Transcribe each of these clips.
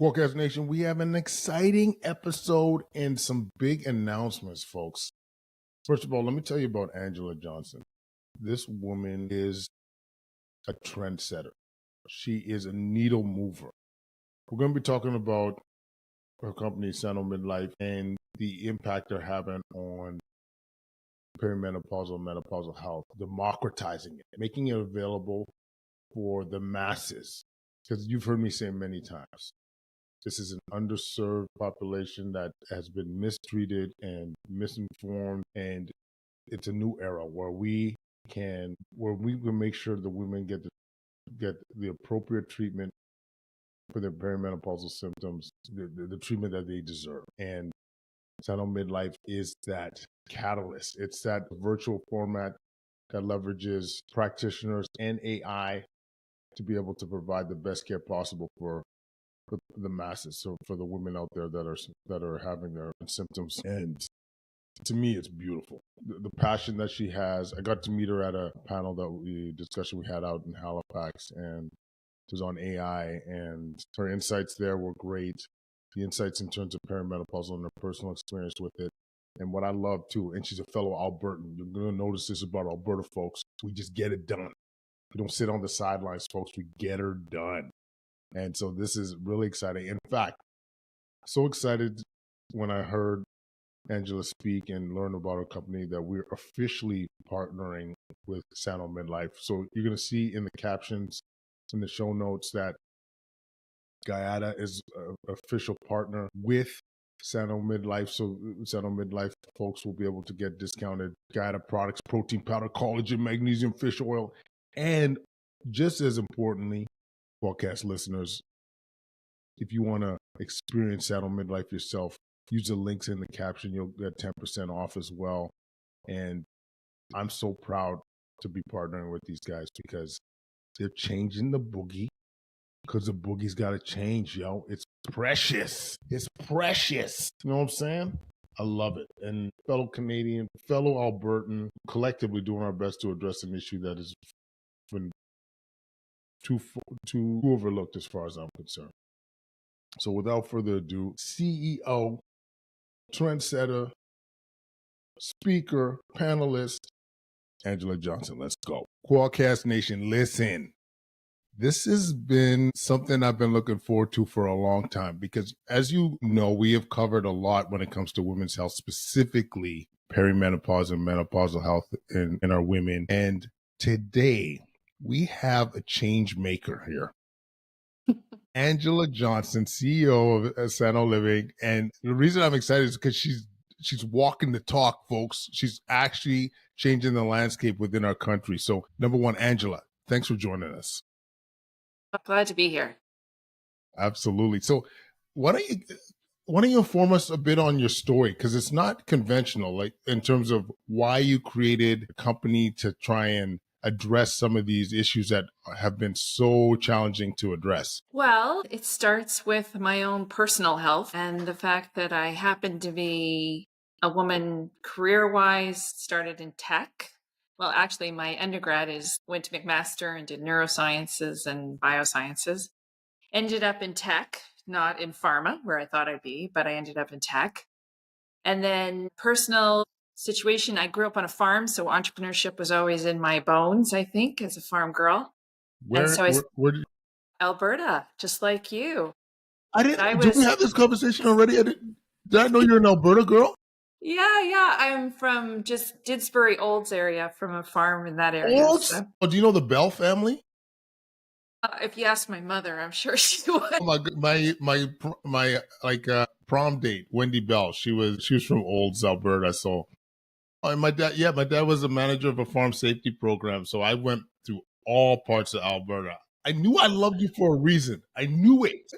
Kwadcast Nation, we have an exciting episode and some big announcements, folks. First of all, let me tell you about Angela Johnson. This woman is a trendsetter. She is a needle mover. We're going to be talking about her company, SanoMidlife, and the impact they're having on perimenopausal and menopausal health, democratizing it, making it available for the masses. Because you've heard me say many times, this is an underserved population that has been mistreated and misinformed, and it's a new era where we can make sure the women get the appropriate treatment for their perimenopausal symptoms, the treatment that they deserve. And SanoMidlife is that catalyst. It's that virtual format that leverages practitioners and AI to be able to provide the best care possible for the masses, so for the women out there that are having their symptoms. And to me, it's beautiful. The passion that she has. I got to meet her at a panel discussion we had out in Halifax, and it was on AI, and her insights there were great. The insights in terms of perimenopausal and her personal experience with it. And what I love too, and she's a fellow Albertan. You're going to notice this about Alberta folks. We just get it done. We don't sit on the sidelines, folks. We get her done. And so this is really exciting. In fact, so excited when I heard Angela speak and learn about her company that we're officially partnering with SanoMidlife. So you're going to see in the captions, in the show notes, that Guyada is an official partner with SanoMidlife. So SanoMidlife folks will be able to get discounted Guyada products, protein powder, collagen, magnesium, fish oil, and just as importantly, podcast listeners, if you want to experience SanoMidlife yourself, use the links in the caption. You'll get 10% off as well. And I'm so proud to be partnering with these guys because they're changing the boogie, because the boogie's got to change, yo. It's precious. It's precious. You know what I'm saying? I love it. And fellow Canadian, fellow Albertan, collectively doing our best to address an issue that has been too overlooked as far as I'm concerned. So without further ado, CEO, trendsetter, speaker, panelist, Angela Johnson. Let's go. Kwadcast Nation, listen. This has been something I've been looking forward to for a long time because, as you know, we have covered a lot when it comes to women's health, specifically perimenopause and menopausal health in our women. And today, we have a change maker here. Angela Johnson, CEO of SanoLiving. And the reason I'm excited is because she's walking the talk, folks. She's actually changing the landscape within our country. So, number one, Angela, thanks for joining us. I'm glad to be here. Absolutely. So, why don't you inform us a bit on your story? Because it's not conventional, like in terms of why you created a company to try and address some of these issues that have been so challenging to address. Well, it starts with my own personal health and the fact that I happen to be a woman career-wise, started in tech. Well, actually, my undergrad went to McMaster and did neurosciences and biosciences. Ended up in tech, not in pharma, where I thought I'd be, but I ended up in tech. And then personal situation, I grew up on a farm, so entrepreneurship was always in my bones, I think, as a farm girl. Where did Alberta, just like you. Did we have this conversation already? Did I know you're an Alberta girl? Yeah. I'm from just Didsbury Olds area, from a farm in that area. Olds? So. Oh, do you know the Bell family? If you ask my mother, I'm sure she would. My prom date, Wendy Bell. She was from Olds, Alberta. So, and my dad was a manager of a farm safety program. So I went through all parts of Alberta. I knew I loved you for a reason. I knew it.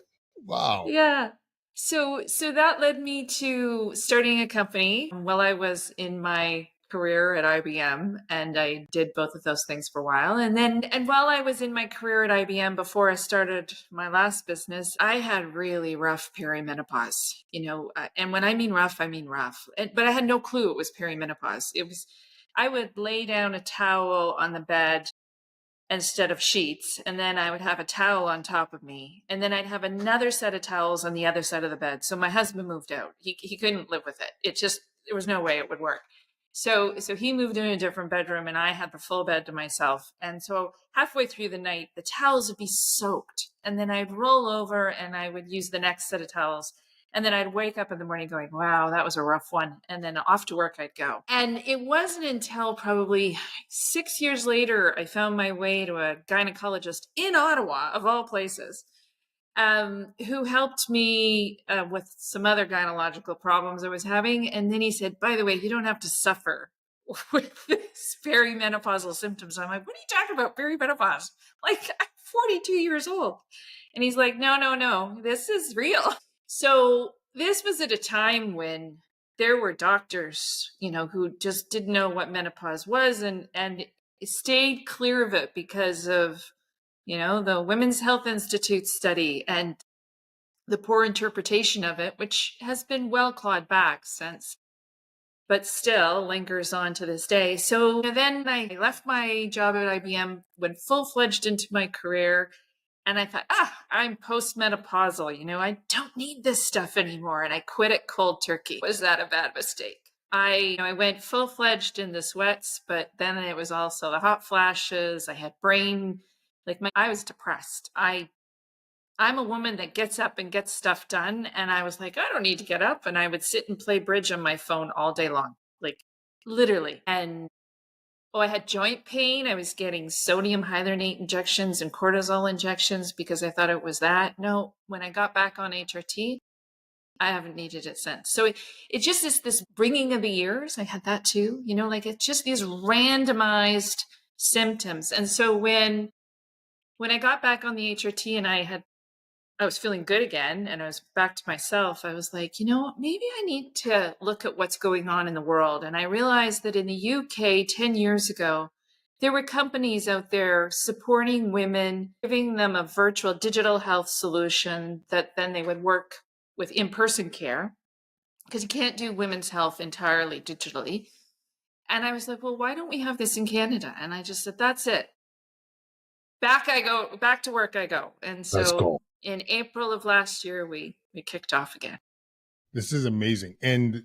Wow. Yeah. So that led me to starting a company while I was in my career at IBM, and I did both of those things for a while. And while I was in my career at IBM, before I started my last business, I had really rough perimenopause, and when I mean rough, but I had no clue it was perimenopause. I would lay down a towel on the bed instead of sheets. And then I would have a towel on top of me. And then I'd have another set of towels on the other side of the bed. So my husband moved out. He couldn't live with it. There was no way it would work. So he moved in a different bedroom and I had the full bed to myself. And so halfway through the night, the towels would be soaked. And then I'd roll over and I would use the next set of towels. And then I'd wake up in the morning going, wow, that was a rough one. And then off to work I'd go. And it wasn't until probably 6 years later, I found my way to a gynecologist in Ottawa, of all places, who helped me with some other gynecological problems I was having. And then he said, by the way, you don't have to suffer with this perimenopausal symptoms. I'm like, what are you talking about, perimenopause? Like, I'm 42 years old. And he's like, no, this is real. So this was at a time when there were doctors, who just didn't know what menopause was and stayed clear of it because of, the Women's Health Institute study and the poor interpretation of it, which has been well clawed back since, but still lingers on to this day. So then I left my job at IBM, went full-fledged into my career, and I thought, I'm postmenopausal. I don't need this stuff anymore. And I quit it cold turkey. Was that a bad mistake? I went full-fledged in the sweats, but then it was also the hot flashes. I had I was depressed. I'm a woman that gets up and gets stuff done. And I was like, I don't need to get up. And I would sit and play bridge on my phone all day long, like literally. And I had joint pain. I was getting sodium hyaluronate injections and cortisol injections because I thought it was that. No, when I got back on HRT, I haven't needed it since. So it just is this bringing of the ears. I had that too, it's just these randomized symptoms. And so when I got back on the HRT and I was feeling good again and I was back to myself, I was like, maybe I need to look at what's going on in the world. And I realized that in the UK 10 years ago, there were companies out there supporting women, giving them a virtual digital health solution that then they would work with in-person care, because you can't do women's health entirely digitally. And I was like, well, why don't we have this in Canada? And I just said, that's it. Back to work I go. And Let's so go. in April of last year, we kicked off again. This is amazing. And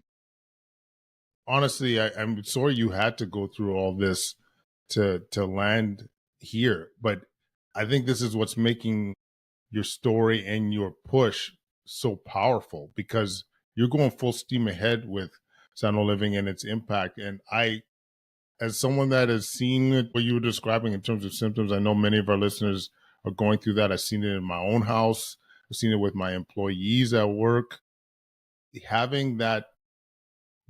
honestly, I'm sorry you had to go through all this to land here, but I think this is what's making your story and your push so powerful, because you're going full steam ahead with SanoLiving and its impact. And as someone that has seen what you were describing in terms of symptoms, I know many of our listeners are going through that. I've seen it in my own house. I've seen it with my employees at work. Having that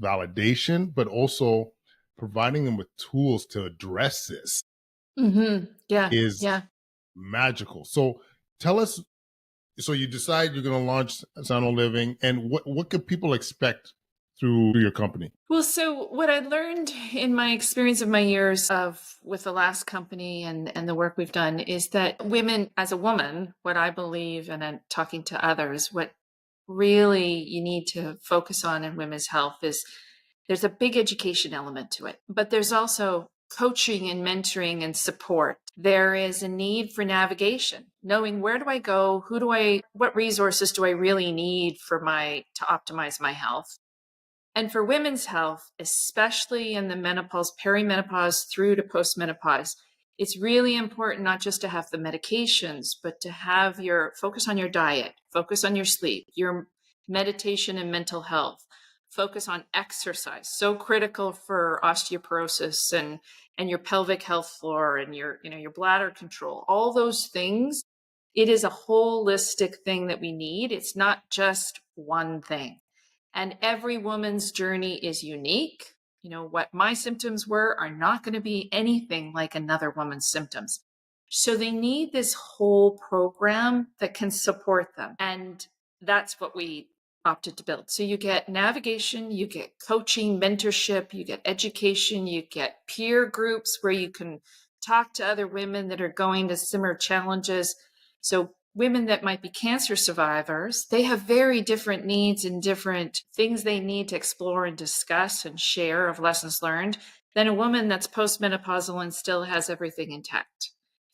validation, but also providing them with tools to address this is magical. So tell us, so you decide you're going to launch SanoLiving, and what could people expect through your company? Well, so what I learned in my experience of my years with the last company and the work we've done is that women, as a woman, what I believe, and I'm talking to others, what really you need to focus on in women's health is there's a big education element to it, but there's also coaching and mentoring and support. There is a need for navigation, knowing where do I go, what resources do I really need to optimize my health. And for women's health, especially in the menopause, perimenopause through to postmenopause, it's really important not just to have the medications, but to have focus on your diet, focus on your sleep, your meditation and mental health, focus on exercise, so critical for osteoporosis and your pelvic health floor and your bladder control, all those things. It is a holistic thing that we need. It's not just one thing. And every woman's journey is unique. What my symptoms are not going to be anything like another woman's symptoms. So they need this whole program that can support them. And that's what we opted to build. So you get navigation, you get coaching, mentorship, you get education, you get peer groups where you can talk to other women that are going to similar challenges. So women that might be cancer survivors, they have very different needs and different things they need to explore and discuss and share of lessons learned than a woman that's postmenopausal and still has everything intact.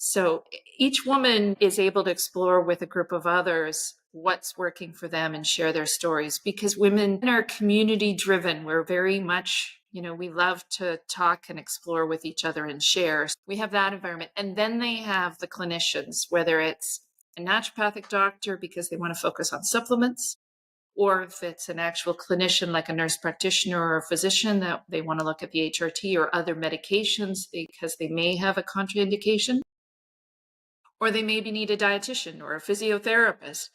So each woman is able to explore with a group of others what's working for them and share their stories, because women are community driven. We're very much, we love to talk and explore with each other and share. We have that environment. And then they have the clinicians, whether it's a naturopathic doctor because they want to focus on supplements, or if it's an actual clinician like a nurse practitioner or a physician that they want to look at the HRT or other medications because they may have a contraindication, or they maybe need a dietitian or a physiotherapist.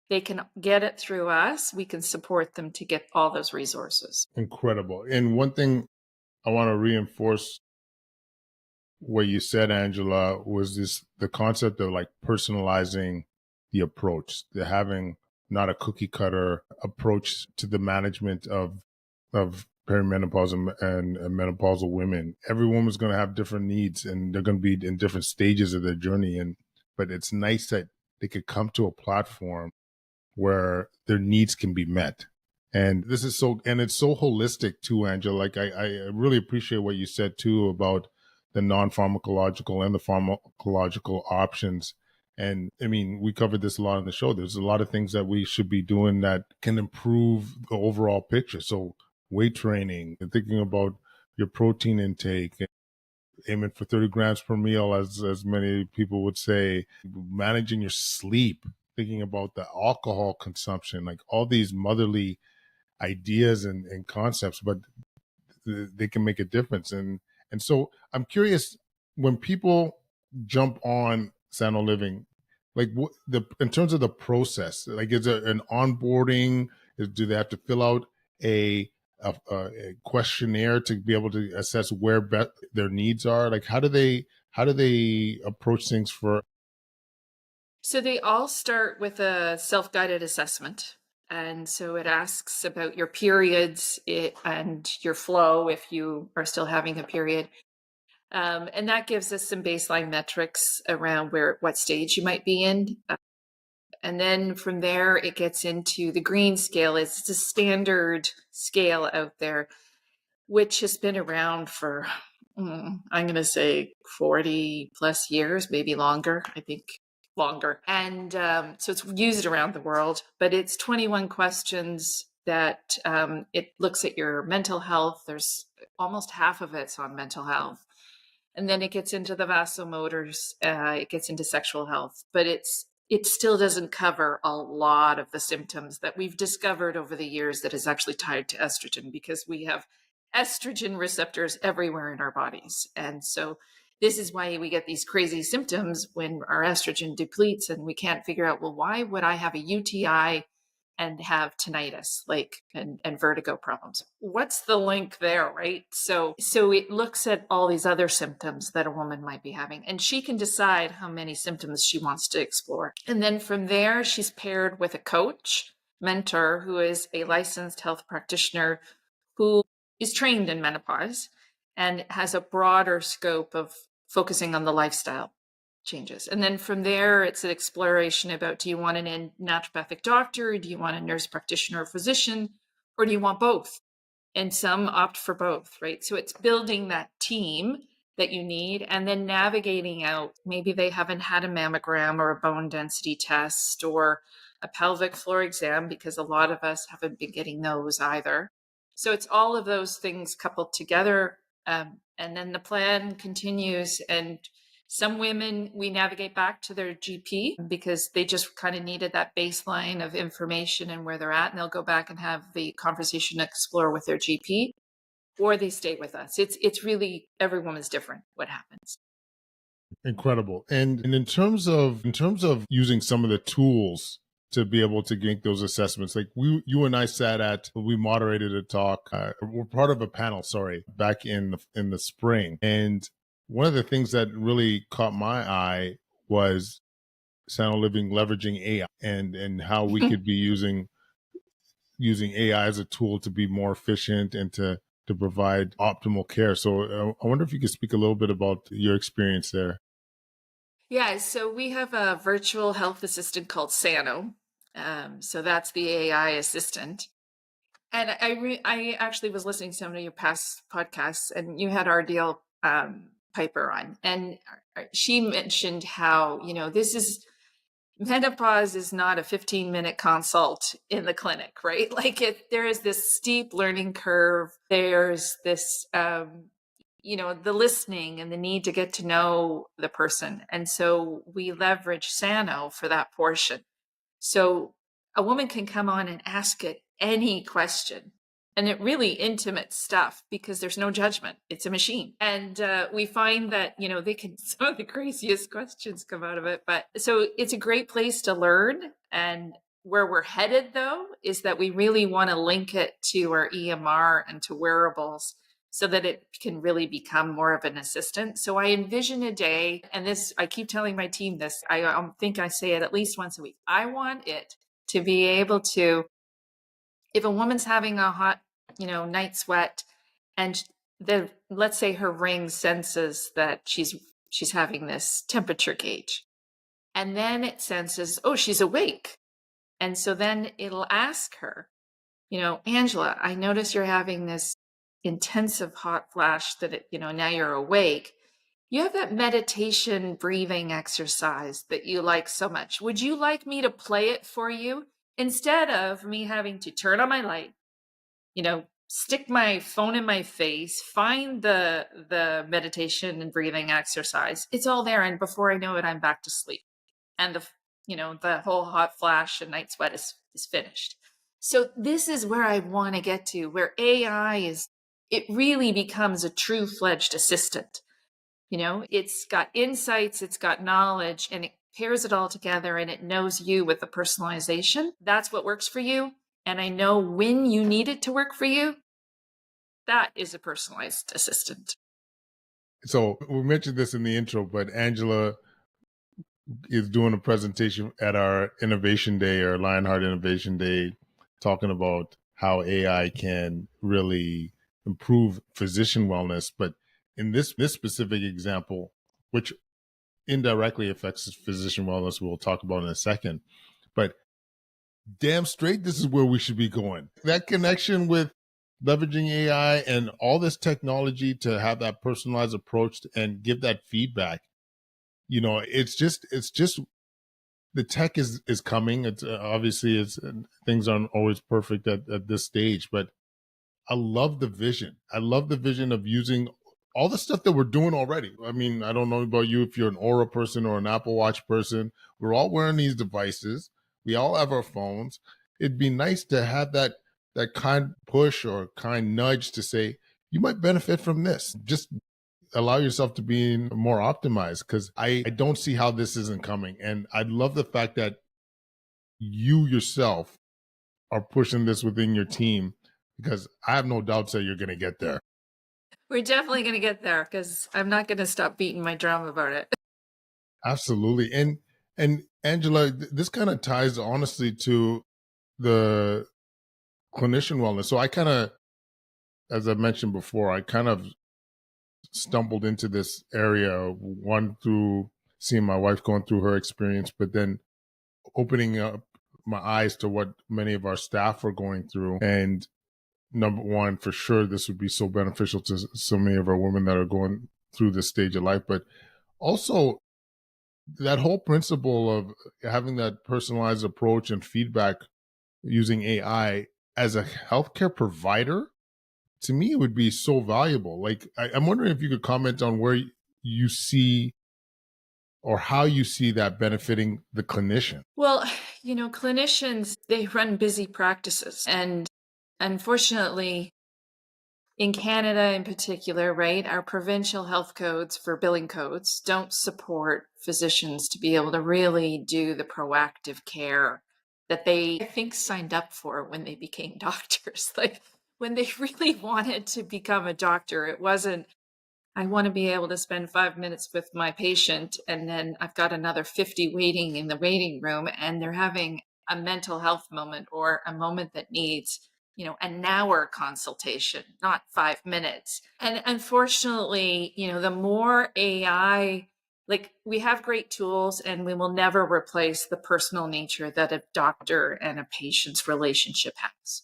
They can get it through us. We can support them to get all those resources. Incredible. And one thing I want to reinforce what you said, Angela, was the concept of like personalizing the approach, the having not a cookie cutter approach to the management of perimenopause and menopausal women. Every woman's going to have different needs, and they're going to be in different stages of their journey. But it's nice that they could come to a platform where their needs can be met. And it's so holistic too, Angela. Like I really appreciate what you said too about the non-pharmacological and the pharmacological options. And I mean, we covered this a lot on the show. There's a lot of things that we should be doing that can improve the overall picture. So weight training and thinking about your protein intake, aiming for 30 grams per meal, as many people would say, managing your sleep, thinking about the alcohol consumption, like all these motherly ideas and concepts, but they can make a difference. And so I'm curious, when people jump on Sano Living, like in terms of the process, like is it an onboarding? Do they have to fill out a questionnaire to be able to assess where their needs are? Like how do they approach things for? So they all start with a self-guided assessment. And so it asks about your periods and your flow if you are still having a period. And that gives us some baseline metrics around what stage you might be in. And then from there, it gets into the green scale. It's a standard scale out there, which has been around for, I'm going to say 40 plus years, maybe longer, I think longer. And so it's used around the world, but it's 21 questions that it looks at your mental health. There's almost half of it's on mental health. And then it gets into the vasomotors, it gets into sexual health, but it still doesn't cover a lot of the symptoms that we've discovered over the years that is actually tied to estrogen, because we have estrogen receptors everywhere in our bodies. And so this is why we get these crazy symptoms when our estrogen depletes and we can't figure out, well, why would I have a UTI and have tinnitus, and vertigo problems? What's the link there, right? So it looks at all these other symptoms that a woman might be having, and she can decide how many symptoms she wants to explore. And then from there, she's paired with a coach, mentor, who is a licensed health practitioner who is trained in menopause and has a broader scope of focusing on the lifestyle changes. And then from there, it's an exploration about, do you want a naturopathic doctor? Do you want a nurse practitioner or physician? Or do you want both? And some opt for both, right? So it's building that team that you need and then navigating out. Maybe they haven't had a mammogram or a bone density test or a pelvic floor exam, because a lot of us haven't been getting those either. So it's all of those things coupled together. And then the plan continues. And some women, we navigate back to their GP because they just kind of needed that baseline of information and where they're at. And they'll go back and have the conversation explore with their GP, or they stay with us. It's really, every woman's different what happens. Incredible. And in terms of using some of the tools to be able to make those assessments, like you and I we moderated a talk. We're part of a panel, back in the spring. And one of the things that really caught my eye was Sano Living leveraging AI and how we could be using AI as a tool to be more efficient and to provide optimal care. So I wonder if you could speak a little bit about your experience there. Yeah, so we have a virtual health assistant called Sano. So that's the AI assistant. And I actually was listening to some of your past podcasts, and you had our deal Piper on, and she mentioned how, menopause is not a 15-minute consult in the clinic, right? Like there is this steep learning curve. There's this, the listening and the need to get to know the person. And so we leverage Sano for that portion. So a woman can come on and ask it any question, and it really intimate stuff because there's no judgment. It's a machine. And we find that, some of the craziest questions come out of it. But so it's a great place to learn. And where we're headed, though, is that we really want to link it to our EMR and to wearables so that it can really become more of an assistant. So I envision a day, and this, I keep telling my team this, I think I say it at least once a week. I want it to be able to, if a woman's having a hot, night sweat, and let's say her ring senses that she's having this temperature gauge, and then it senses, oh, she's awake. And so then it'll ask her, Angela, I notice you're having this intensive hot flash that now you're awake. You have that meditation breathing exercise that you like so much. Would you like me to play it for you instead of me having to turn on my light, stick my phone in my face, find the meditation and breathing exercise? It's all there, and before I know it, I'm back to sleep. And the whole hot flash and night sweat is finished. So this is where I want to get to, where AI it really becomes a true fledged assistant. It's got insights, it's got knowledge, and it pairs it all together, and it knows you with the personalization. That's what works for you. And I know when you need it to work for you. That is a personalized assistant. So we mentioned this in the intro, but Angela is doing a presentation at our Innovation Day, or Lionheart Innovation Day, talking about how AI can really improve physician wellness. But in this specific example, which indirectly affects physician wellness, we'll talk about in a second. But damn straight, this is where we should be going. That connection with leveraging AI and all this technology to have that personalized approach and give that feedback. It's just the tech is coming. It's obviously things aren't always perfect at this stage, but I love the vision. I love the vision of using all the stuff that we're doing already. I mean, I don't know about you, if you're an Aura person or an Apple Watch person. We're all wearing these devices. We all have our phones. It'd be nice to have that kind push or kind nudge to say, you might benefit from this. Just allow yourself to be more optimized, because I don't see how this isn't coming. And I love the fact that you yourself are pushing this within your team, because I have no doubts that you're going to get there. We're definitely going to get there, because I'm not going to stop beating my drum about it. Absolutely. And Angela, this kind of ties honestly to the clinician wellness. So I kind of, as I mentioned before, I kind of stumbled into this area, one through seeing my wife going through her experience, but then opening up my eyes to what many of our staff are going through. And number one, for sure, this would be so beneficial to so many of our women that are going through this stage of life, but also that whole principle of having that personalized approach and feedback using AI as a healthcare provider, to me, it would be so valuable. Like, I'm wondering if you could comment on where you see or how you see that benefiting the clinician. Well, clinicians, they run busy practices. And unfortunately, in Canada in particular, right, our provincial health codes for billing codes don't support physicians to be able to really do the proactive care that they, I think, signed up for when they became doctors. Like, when they really wanted to become a doctor, it wasn't, I want to be able to spend 5 minutes with my patient, and then I've got another 50 waiting in the waiting room, and they're having a mental health moment or a moment that needs, an hour consultation, not 5 minutes. And unfortunately, the more AI, like, we have great tools, and we will never replace the personal nature that a doctor and a patient's relationship has.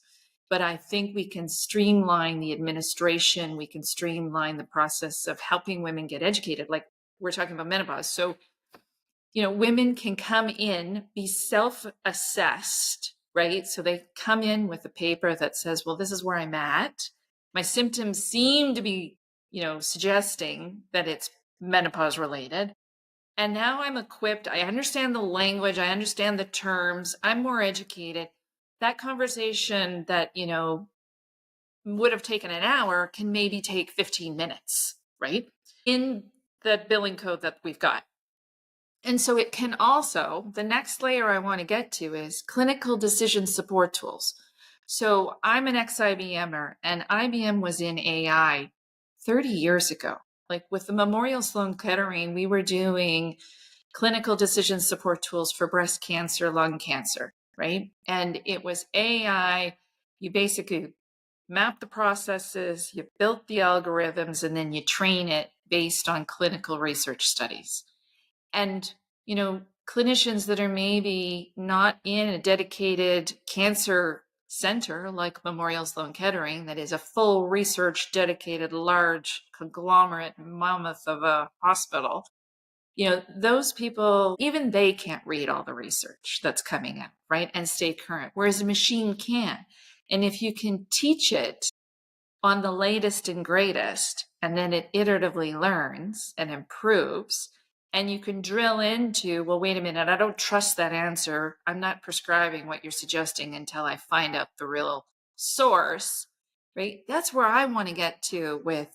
but I think we can streamline the administration. We can streamline the process of helping women get educated. Like we're talking about menopause. So, women can come in, be self-assessed, right? So they come in with a paper that says, well, this is where I'm at. My symptoms seem to be, suggesting that it's menopause related. And now I'm equipped. I understand the language. I understand the terms. I'm more educated. That conversation that, would have taken an hour can maybe take 15 minutes, right? In the billing code that we've got. And so it can also, the next layer I want to get to is clinical decision support tools. So I'm an ex-IBMer, and IBM was in AI 30 years ago. Like with the Memorial Sloan Kettering, we were doing clinical decision support tools for breast cancer, lung cancer, right? And it was AI. You basically map the processes, you built the algorithms, and then you train it based on clinical research studies. And, clinicians that are maybe not in a dedicated cancer center like Memorial Sloan Kettering, that is a full research dedicated large conglomerate mammoth of a hospital, those people, even they can't read all the research that's coming out, right? And stay current, whereas a machine can. And if you can teach it on the latest and greatest, and then it iteratively learns and improves, and you can drill into, well, wait a minute, I don't trust that answer. I'm not prescribing what you're suggesting until I find out the real source, right? That's where I want to get to with,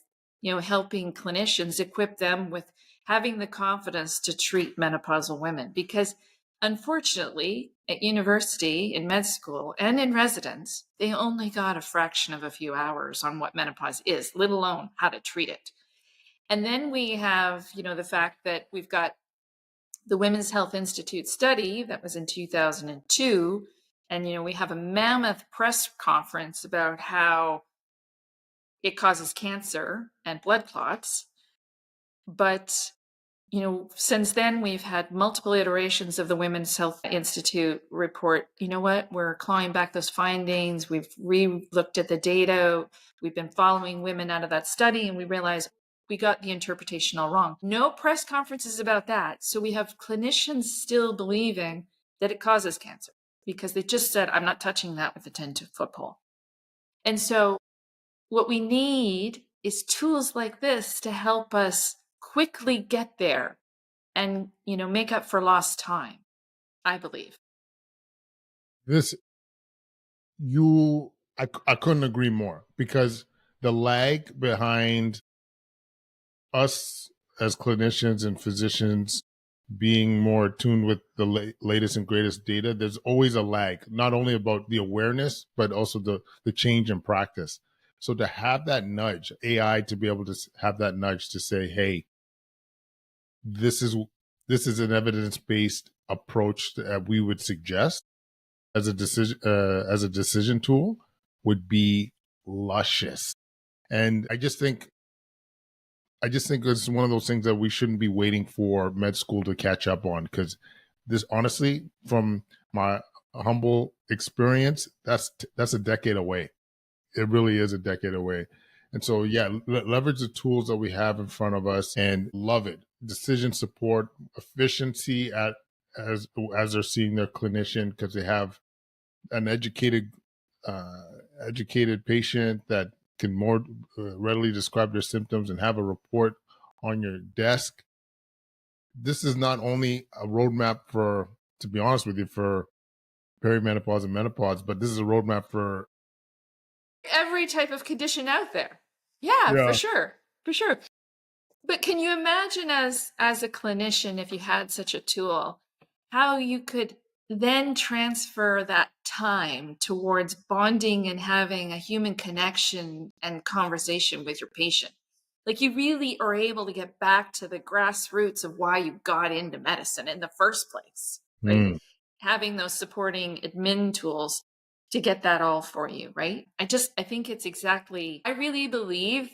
helping clinicians, equip them with having the confidence to treat menopausal women. Because unfortunately, at university, in med school, and in residence, they only got a fraction of a few hours on what menopause is, let alone how to treat it. And then we have, the fact that we've got the Women's Health Institute study that was in 2002. And, we have a mammoth press conference about how it causes cancer and blood clots. But since then, we've had multiple iterations of the Women's Health Institute report. You know what? We're clawing back those findings. We've re-looked at the data. We've been following women out of that study, and we realized we got the interpretation all wrong. No press conferences about that. So we have clinicians still believing that it causes cancer because they just said, I'm not touching that with a 10-foot pole. And so what we need is tools like this to help us quickly get there and, make up for lost time, I believe. I couldn't agree more, because the lag behind us as clinicians and physicians being more attuned with the latest and greatest data, there's always a lag, not only about the awareness, but also the change in practice. So to have that nudge, AI to be able to have that nudge to say, hey, this is an evidence-based approach that we would suggest as a decision tool, would be luscious. And I just think it's one of those things that we shouldn't be waiting for med school to catch up on, because this, honestly, from my humble experience, that's a decade away. It really is a decade away. And so, yeah, leverage the tools that we have in front of us and love it. Decision support, efficiency as they're seeing their clinician, because they have an educated patient that can more readily describe their symptoms and have a report on your desk. This is not only a roadmap for, to be honest with you, for perimenopause and menopause, but this is a roadmap for every type of condition out there. Yeah, for sure. For sure. But can you imagine as a clinician, if you had such a tool, how you could then transfer that time towards bonding and having a human connection and conversation with your patient? Like, you really are able to get back to the grassroots of why you got into medicine in the first place, right? Having those supporting admin tools to get that all for you, right? I think it's exactly, I really believe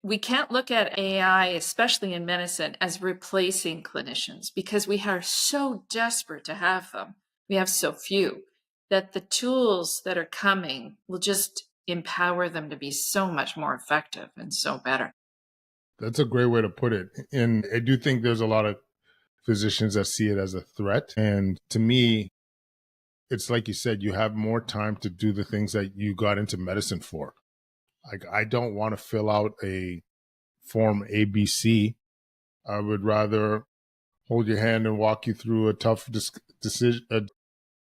we can't look at AI, especially in medicine, as replacing clinicians, because we are so desperate to have them. We have so few. that the tools that are coming will just empower them to be so much more effective and so better. That's a great way to put it. And I do think there's a lot of physicians that see it as a threat. And to me, it's like you said, you have more time to do the things that you got into medicine for. Like, I don't want to fill out a form ABC. I would rather hold your hand and walk you through a tough decision,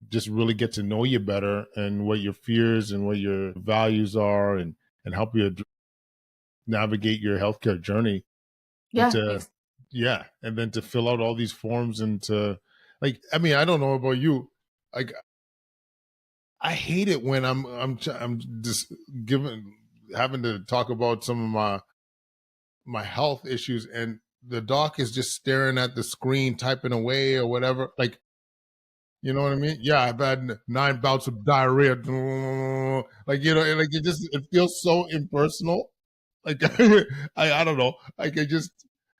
just really get to know you better and what your fears and what your values are, and help you navigate your healthcare journey. And Yeah. yeah. And then to fill out all these forms and to, like, I mean, I don't know about you. Like, I hate it when I'm just having to talk about some of my health issues, and the doc is just staring at the screen, typing away or whatever. Like, you know what I mean? Yeah, I've had 9 bouts of diarrhea. Like, like it feels so impersonal. Like, I don't know. Like, I just,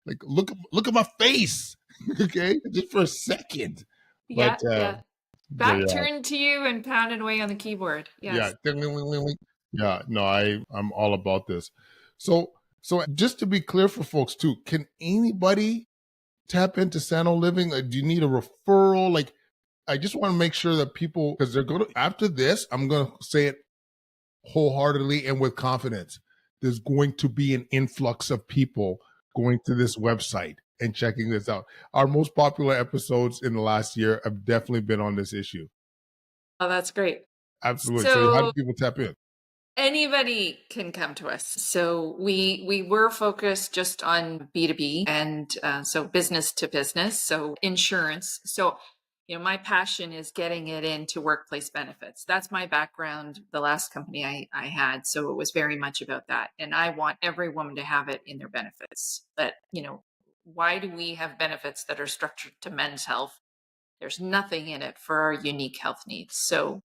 like, look at my face, okay, just for a second. But Yeah. Yeah. but Back yeah, turned to you and pounded away on the keyboard. yeah, Yes. yeah. No, I'm all about this. So just to be clear for folks too, can anybody tap into Sano Living? Do you need a referral? Like, I just want to make sure that people, because they're going to, after this, I'm going to say it wholeheartedly and with confidence. There's going to be an influx of people going to this website and checking this out. Our most popular episodes in the last year have definitely been on this issue. Oh, that's great. Absolutely. So how do So people tap in? anybody can come to us. So we were focused just on B2B and so business to business, so insurance. So my passion is getting it into workplace benefits. That's my background. The last company I had, so it was very much about that. And I want every woman to have it in their benefits. But why do we have benefits that are structured to men's health? There's nothing in it for our unique health needs. So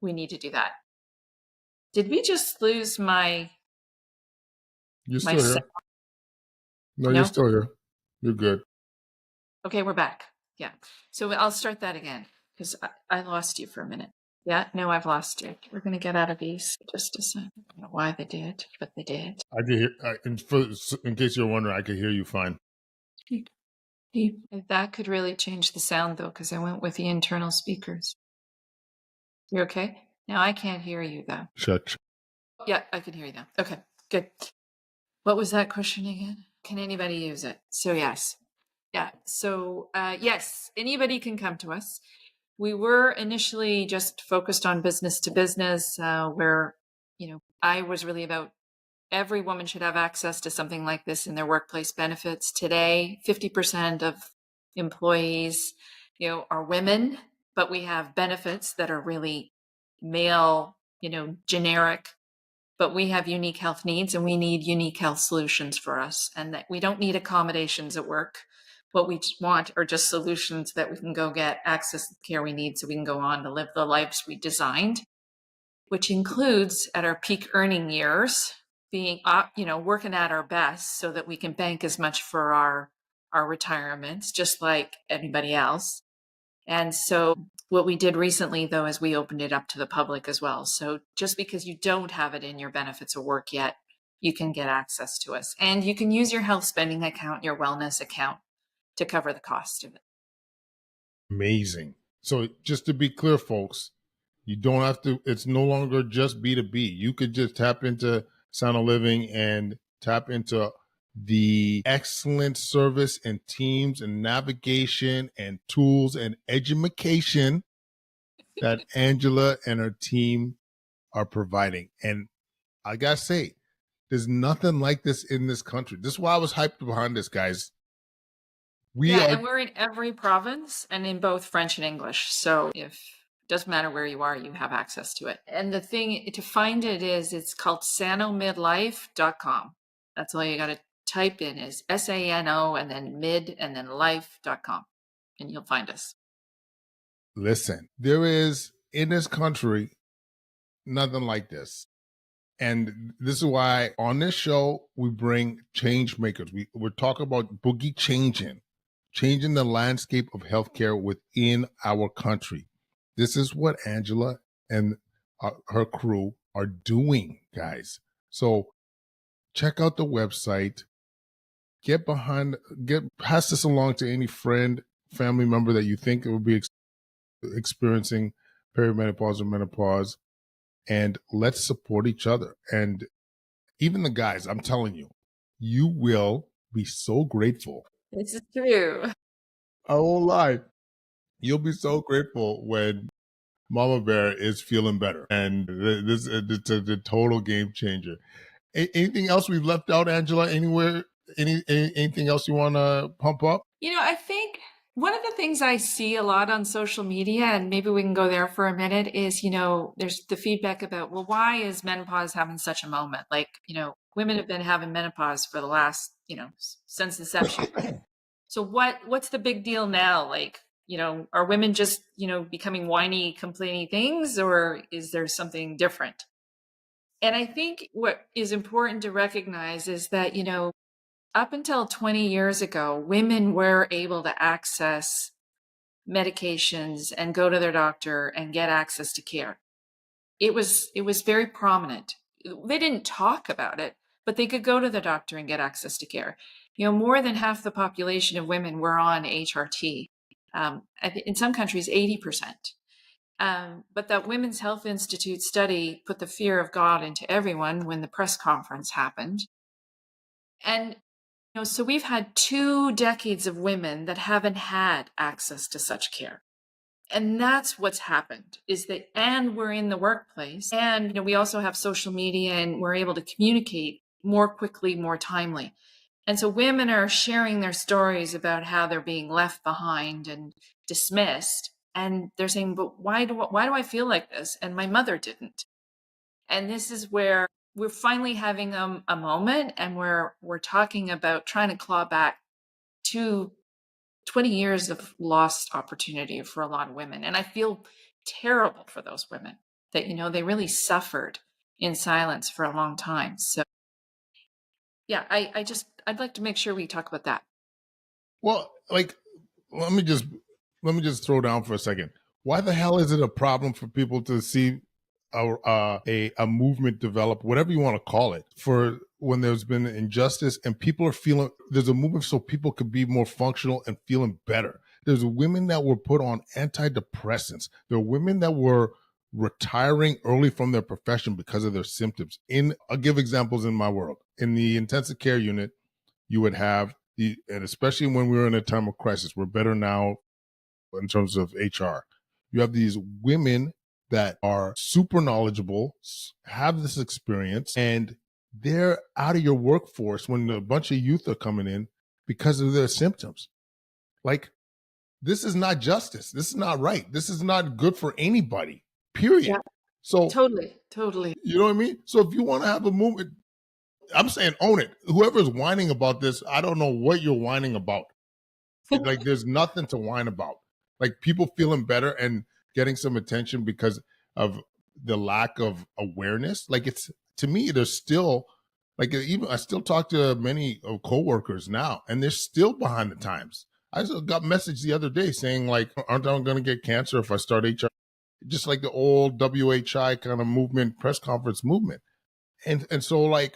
we need to do that. Did we just lose my You're my still sound? here. No, you're No? still here. You're good. Okay, we're back. Yeah. So I'll start that again because I lost you for a minute. Yeah, no, I've lost you. We're going to get out of these just a second. I don't know why they did, but they did. I can hear, in case you're wondering, I can hear you fine. Beep, beep. That could really change the sound though because I went with the internal speakers. You're okay? Now I can't hear you though. Shut. Yeah, I can hear you now. Okay, good. What was that question again? Can anybody use it? So yes. Yeah. So yes, anybody can come to us. We were initially just focused on business to business, where I was really about every woman should have access to something like this in their workplace benefits. Today, 50% of employees, are women, but we have benefits that are really male, generic, but we have unique health needs and we need unique health solutions for us, and that we don't need accommodations at work. What we want are just solutions that we can go get access to the care we need so we can go on to live the lives we designed, which includes at our peak earning years being working at our best so that we can bank as much for our retirements just like anybody else. And so what we did recently, though, is we opened it up to the public as well. So just because you don't have it in your benefits of work yet, you can get access to us. And you can use your health spending account, your wellness account to cover the cost of it. Amazing. So just to be clear, folks, you don't have to, it's no longer just B2B. You could just tap into Sound of Living and tap into the excellent service and teams and navigation and tools and education that Angela and her team are providing. And I gotta say, there's nothing like this in this country. This is why I was hyped behind this, guys. We Yeah, are and we're in every province and in both French and English. So if doesn't matter where you are, you have access to it. And the thing to find it is it's called SanoMidlife.com. That's all you got to type in is SANO and then mid and then life.com and you'll find us. Listen, there is in this country nothing like this. And this is why on this show, we bring change makers. We're talking about changing the landscape of healthcare within our country. This is what Angela and her crew are doing, guys. So check out the website. Pass this along to any friend, family member that you think will be experiencing perimenopause or menopause, and let's support each other. And even the guys, I'm telling you, you will be so grateful. This is true. I won't lie. You'll be so grateful when Mama Bear is feeling better. And it's a total game changer. Anything else we've left out, Angela? Anywhere? Anything else you want to pump up? I think one of the things I see a lot on social media, and maybe we can go there for a minute, is, there's the feedback about, well, why is menopause having such a moment? Like, women have been having menopause for the last, since inception. So what's the big deal now? Like, are women just, becoming whiny, complaining things, or is there something different? And I think what is important to recognize is that, up until 20 years ago, women were able to access medications and go to their doctor and get access to care. It was very prominent. They didn't talk about it, but they could go to the doctor and get access to care. More than half the population of women were on HRT. In some countries, 80%. But that Women's Health Institute study put the fear of God into everyone when the press conference happened. And so we've had 2 decades of women that haven't had access to such care. And that's what's happened and we're in the workplace, and we also have social media, and we're able to communicate more quickly, more timely. And so women are sharing their stories about how they're being left behind and dismissed. And they're saying, but why do I feel like this? And my mother didn't. And this is where we're finally having a moment, and we're talking about trying to claw back to 20 years of lost opportunity for a lot of women. And I feel terrible for those women that, they really suffered in silence for a long time. So yeah, I'd like to make sure we talk about that. Well, like, let me just throw down for a second. Why the hell is it a problem for people to see a movement develop, whatever you want to call it, for when there's been injustice and people are feeling there's a movement so people could be more functional and feeling better? There's women that were put on antidepressants. There are women that were retiring early from their profession because of their symptoms. I'll give examples in my world. In the intensive care unit, you would have and especially when we were in a time of crisis, we're better now in terms of HR. You have these women that are super knowledgeable, have this experience, and they're out of your workforce when a bunch of youth are coming in because of their symptoms. Like, this is not justice. This is not right. This is not good for anybody, period. Yeah, so totally. You know what I mean? So if you want to have a movement, I'm saying own it. Whoever's whining about this, I don't know what you're whining about. Like, there's nothing to whine about. Like, people feeling better and getting some attention because of the lack of awareness. Like, it's, to me, there's still, like, even I still talk to many coworkers now, and they're still behind the times. I just got a message the other day saying, like, aren't I going to get cancer if I start HR? Just like the old WHI kind of movement, press conference movement. And so, like,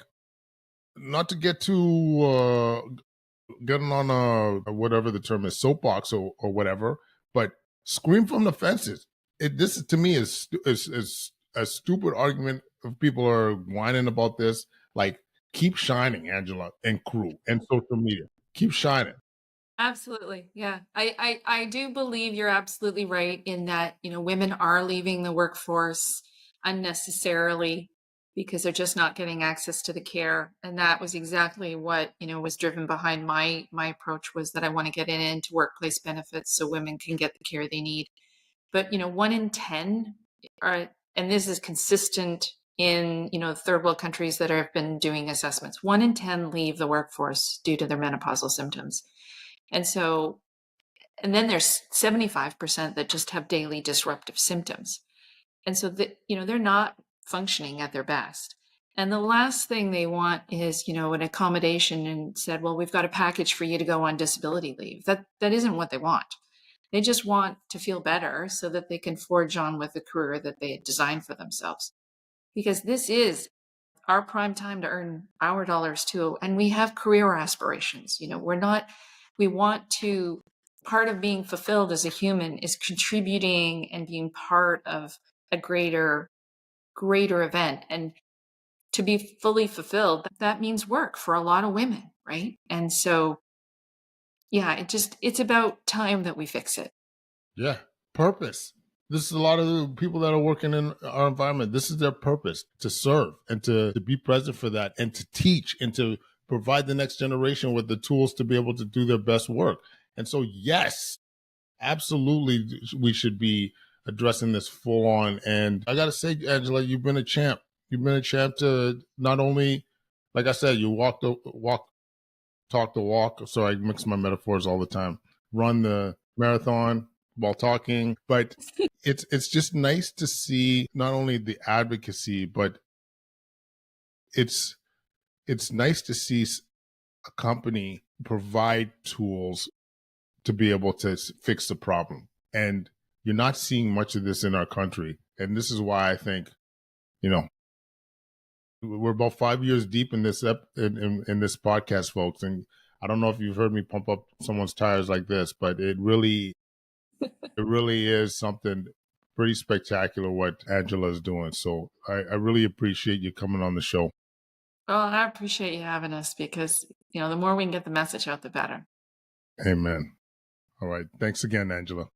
not to get too getting on a whatever the term is, soapbox or whatever, but scream from the fences. This to me is a stupid argument if people are whining about this. Like, keep shining, Angela and crew and social media. Keep shining. Absolutely. Yeah. I do believe you're absolutely right in that, women are leaving the workforce unnecessarily because they're just not getting access to the care. And that was exactly what, was driven behind my approach, was that I want to get into workplace benefits so women can get the care they need. But, 1 in 10 are, and this is consistent in, third world countries that have been doing assessments, 1 in 10 leave the workforce due to their menopausal symptoms. And then there's 75% that just have daily disruptive symptoms. And so they're not functioning at their best. And the last thing they want is, an accommodation and said, well, we've got a package for you to go on disability leave. That isn't what they want. They just want to feel better so that they can forge on with the career that they had designed for themselves. Because this is our prime time to earn our dollars too. And we have career aspirations. We want to, part of being fulfilled as a human is contributing and being part of a greater event. And to be fully fulfilled, that means work for a lot of women, right? And so, yeah, it's about time that we fix it. Yeah. Purpose. This is a lot of the people that are working in our environment. This is their purpose, to serve and to be present for that and to teach and to provide the next generation with the tools to be able to do their best work. And so, yes, absolutely, we should be addressing this full on. And I got to say, Angela, you've been a champ. You've been a champ to not only, like I said, you walk the walk, talk the walk. So I mix my metaphors all the time. Run the marathon while talking, but it's just nice to see not only the advocacy, but it's nice to see a company provide tools to be able to fix the problem. And you're not seeing much of this in our country. And this is why I think, we're about 5 years deep in this in this podcast, folks. And I don't know if you've heard me pump up someone's tires like this, but it really is something pretty spectacular what Angela is doing. So I really appreciate you coming on the show. Well, I appreciate you having us because, the more we can get the message out, the better. Amen. All right. Thanks again, Angela.